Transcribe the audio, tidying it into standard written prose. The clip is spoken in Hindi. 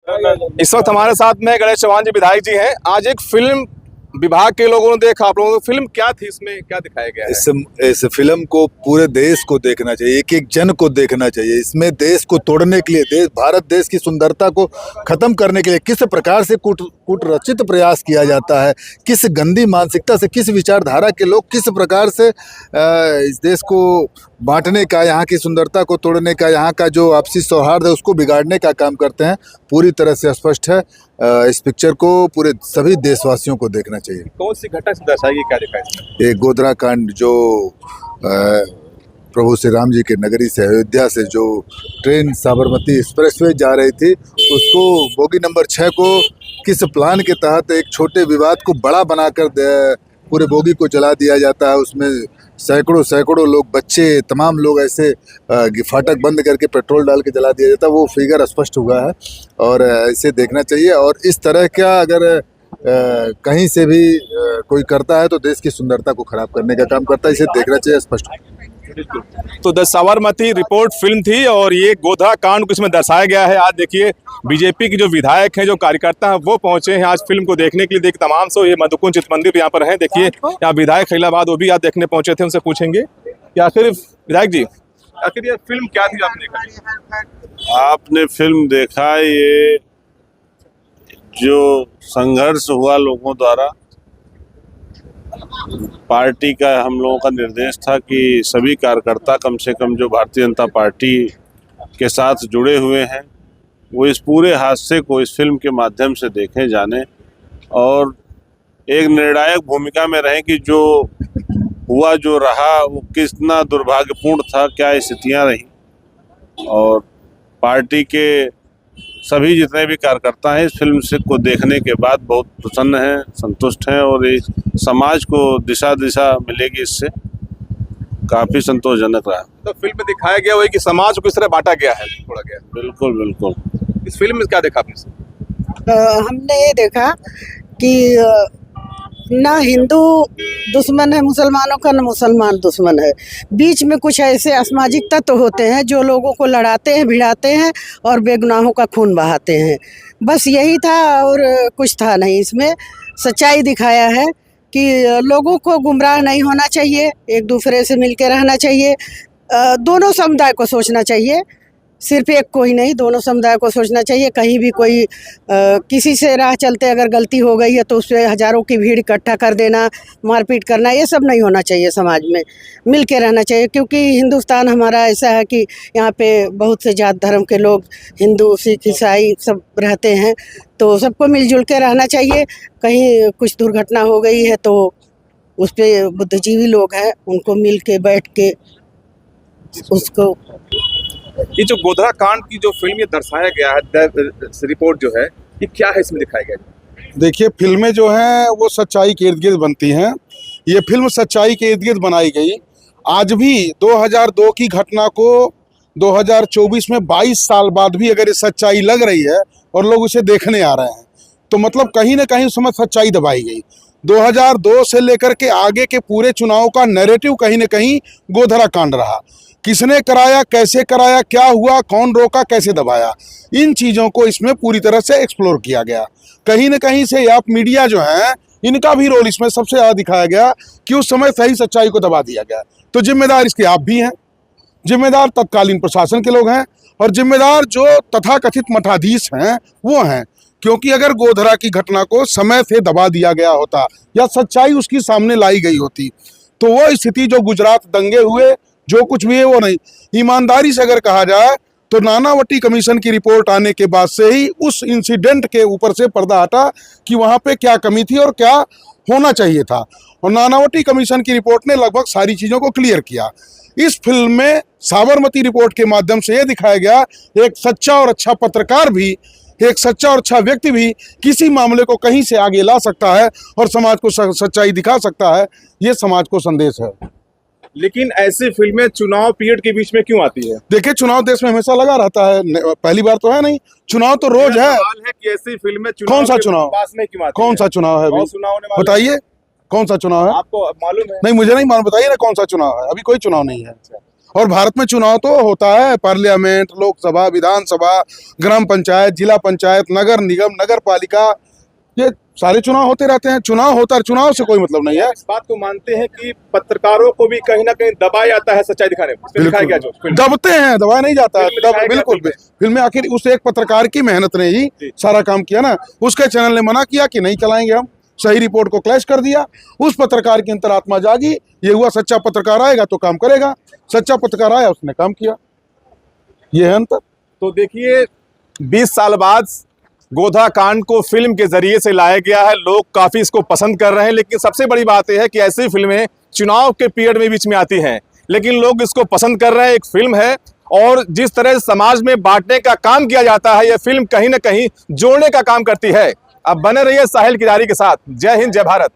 इस वक्त हमारे साथ में गणेश चौहान जी विधायक जी हैं। आज एक फिल्म विभाग के लोगों ने देखा, आप लोगों को फिल्म क्या थी, इसमें क्या दिखाया गया है? इस फिल्म को पूरे देश को देखना चाहिए, एक एक जन को देखना चाहिए। इसमें देश को तोड़ने के लिए, भारत देश की सुंदरता को खत्म करने के लिए किस प्रकार से कूटरचित प्रयास किया जाता है, किस गंदी मानसिकता से, किस विचारधारा के लोग किस प्रकार से इस देश को बांटने का, यहाँ की सुंदरता को तोड़ने का, यहाँ का जो आपसी सौहार्द है उसको बिगाड़ने का काम करते हैं, पूरी तरह से स्पष्ट है। इस पिक्चर को पूरे सभी देशवासियों को देखना चाहिए। कौन सी घटना से दर्शाएगी, क्या दिखाएगी? ये गोधरा कांड, जो प्रभु श्री राम जी के नगरी से, अयोध्या से जो ट्रेन साबरमती एक्सप्रेसवे जा रही थी, उसको बोगी नंबर 6 को किस प्लान के तहत एक छोटे विवाद को बड़ा बनाकर पूरे बोगी को जला दिया जाता है। उसमें सैकड़ों लोग, बच्चे, तमाम लोग ऐसे फाटक बंद करके पेट्रोल डाल के जला दिया जाता है। वो फिगर स्पष्ट हुआ है और इसे देखना चाहिए। और इस तरह का अगर कहीं से भी कोई करता है तो देश की सुंदरता को खराब करने का काम करता है, इसे देखना चाहिए स्पष्ट। तो द साबरमती रिपोर्ट फिल्म थी और ये गोधरा कांड को इसमें दर्शाया गया है। आज देखिए बीजेपी के जो विधायक हैं, जो कार्यकर्ता हैं, वो पहुंचे हैं आज फिल्म को देखने के लिए। देखिए तमाम सो ये मधुकुंज चित मंदिर यहाँ पर हैं। देखिए यहाँ विधायक खैलाबाद वो भी आज देखने पहुंचे थे, उनसे पूछेंगे कि आखिर विधायक जी, आखिर ये फिल्म क्या थी आपने देखा? आपने फिल्म देखा, ये जो संघर्ष हुआ लोगों द्वारा, पार्टी का हम लोगों का निर्देश था कि सभी कार्यकर्ता कम से कम जो भारतीय जनता पार्टी के साथ जुड़े हुए हैं वो इस पूरे हादसे को इस फिल्म के माध्यम से देखें, जाने और एक निर्णायक भूमिका में रहें कि जो हुआ, जो रहा, वो कितना दुर्भाग्यपूर्ण था, क्या स्थितियां रहीं। और पार्टी के सभी जितने भी कार्यकर्ता हैं इस फिल्म से को देखने के बाद बहुत प्रसन्न हैं, संतुष्ट हैं और इस समाज को दिशा मिलेगी, इससे काफ़ी संतोषजनक रहा। तो फिल्म में दिखाया गया वही कि समाज को किस तरह बांटा गया है, छोड़ा गया। बिल्कुल बिल्कुल। इस फिल्म में क्या देखा आपने? हमने ये देखा कि ना हिंदू दुश्मन है मुसलमानों का, ना मुसलमान दुश्मन है। बीच में कुछ ऐसे असामाजिक तत्व होते हैं जो लोगों को लड़ाते हैं, भिड़ाते हैं और बेगुनाहों का खून बहाते हैं। बस यही था और कुछ था नहीं। इसमें सच्चाई दिखाया है कि लोगों को गुमराह नहीं होना चाहिए, एक दूसरे से मिलकर रहना चाहिए, दोनों समुदाय को सोचना चाहिए, सिर्फ एक को ही नहीं, दोनों समुदाय को सोचना चाहिए। कहीं भी कोई किसी से राह चलते अगर गलती हो गई है तो उस पर हज़ारों की भीड़ इकट्ठा कर देना, मारपीट करना, ये सब नहीं होना चाहिए। समाज में मिल के रहना चाहिए, क्योंकि हिंदुस्तान हमारा ऐसा है कि यहाँ पे बहुत से जात धर्म के लोग, हिंदू, सिख, ईसाई सब रहते हैं, तो सबको मिलजुल के रहना चाहिए। कहीं कुछ दुर्घटना हो गई है तो उस पर बुद्धिजीवी लोग हैं, उनको मिल के बैठ के उसको। ये जो गोधरा कांड की जो फिल्म ये दर्शाया गया है, रिपोर्ट जो है, ये क्या है, इसमें दिखाया गया? देखिए फिल्में जो हैं वो सच्चाई के इर्द गिर्द बनती हैं। ये फिल्म सच्चाई के इर्द गिर्द बनाई गई। आज भी 2002 की घटना को 2024 में 22 साल बाद भी अगर ये सच्चाई लग रही है और लोग उसे देखने आ रहे हैं, तो मतलब कहीं ना कहीं उसमें सच्चाई दबाई गई। 2002 से लेकर के आगे के पूरे चुनाव का नैरेटिव कहीं ना कहीं गोधरा कांड रहा। किसने कराया, कैसे कराया, क्या हुआ, कौन रोका, कैसे दबाया, इन चीज़ों को इसमें पूरी तरह से एक्सप्लोर किया गया। कहीं न कहीं से आप मीडिया जो है, इनका भी रोल इसमें सबसे ज़्यादा दिखाया गया कि उस समय सही सच्चाई को दबा दिया गया। तो जिम्मेदार इसके आप भी हैं, जिम्मेदार तत्कालीन प्रशासन के लोग हैं और जिम्मेदार जो तथाकथित मठाधीश हैं वो हैं। क्योंकि अगर गोधरा की घटना को समय से दबा दिया गया होता या सच्चाई उसकी सामने लाई गई होती तो वो स्थिति जो गुजरात दंगे हुए, जो कुछ भी है वो नहीं। ईमानदारी से अगर कहा जाए तो नानावटी कमीशन की रिपोर्ट आने के बाद से ही उस इंसिडेंट के ऊपर से पर्दा हटा कि वहाँ पे क्या कमी थी और क्या होना चाहिए था, और नानावटी कमीशन की रिपोर्ट ने लगभग सारी चीज़ों को क्लियर किया। इस फिल्म में साबरमती रिपोर्ट के माध्यम से ये दिखाया गया एक सच्चा और अच्छा पत्रकार भी, एक सच्चा और अच्छा व्यक्ति भी किसी मामले को कहीं से आगे ला सकता है और समाज को सच्चाई दिखा सकता है। ये समाज को संदेश है। लेकिन ऐसी फिल्में चुनाव पीरियड के बीच में क्यों आती है? देखिए चुनाव देश में हमेशा लगा रहता है, पहली बार तो है नहीं, चुनाव तो रोज है। कि ऐसी फिल्में कौन सा चुनाव, पास में क्यों आती कौन सा चुनाव है, बताइए कौन सा चुनाव है? आपको मालूम है? नहीं मुझे नहीं मालूम, बताइए ना कौन सा चुनाव है। अभी कोई चुनाव नहीं है। और भारत में चुनाव तो होता है, पार्लियामेंट, लोकसभा, विधानसभा, ग्राम पंचायत, जिला पंचायत, नगर निगम, नगर पालिका, ये सारे चुनाव होते रहते हैं। चुनाव होता है, चुनाव से कोई मतलब नहीं है। इस बात को मानते हैं कि पत्रकारों को भी कहीं ना कहीं दबाया जाता है सच्चाई दिखाने में? इसमें दिखाया गया जो फिल्म दबते हैं, दबाया नहीं जाता है। फिल्म में दिखाया गया बिल्कुल फिल्म में। फिल्म में आखिर उस एक पत्रकार की मेहनत ने ही सारा काम किया ना। उसके चैनल ने मना किया कि नहीं चलाएंगे हम, सही रिपोर्ट को क्लैश कर दिया। उस पत्रकार की अंतरात्मा जागी, ये हुआ सच्चा पत्रकार आएगा तो काम करेगा, सच्चा पत्रकार आया उसने काम किया, ये है अंतर। तो देखिए 20 साल बाद गोधा कांड को फिल्म के जरिए से लाया गया है। लोग काफी इसको पसंद कर रहे हैं, लेकिन सबसे बड़ी बात यह है कि ऐसी फिल्में चुनाव के पीरियड में बीच में आती हैं, लेकिन लोग इसको पसंद कर रहे हैं। एक फिल्म है और जिस तरह से समाज में बांटने का काम किया जाता है, यह फिल्म कहीं ना कहीं जोड़ने का काम करती है। अब बने रहिए साहिल किरारी के साथ। जय हिंद, जय भारत।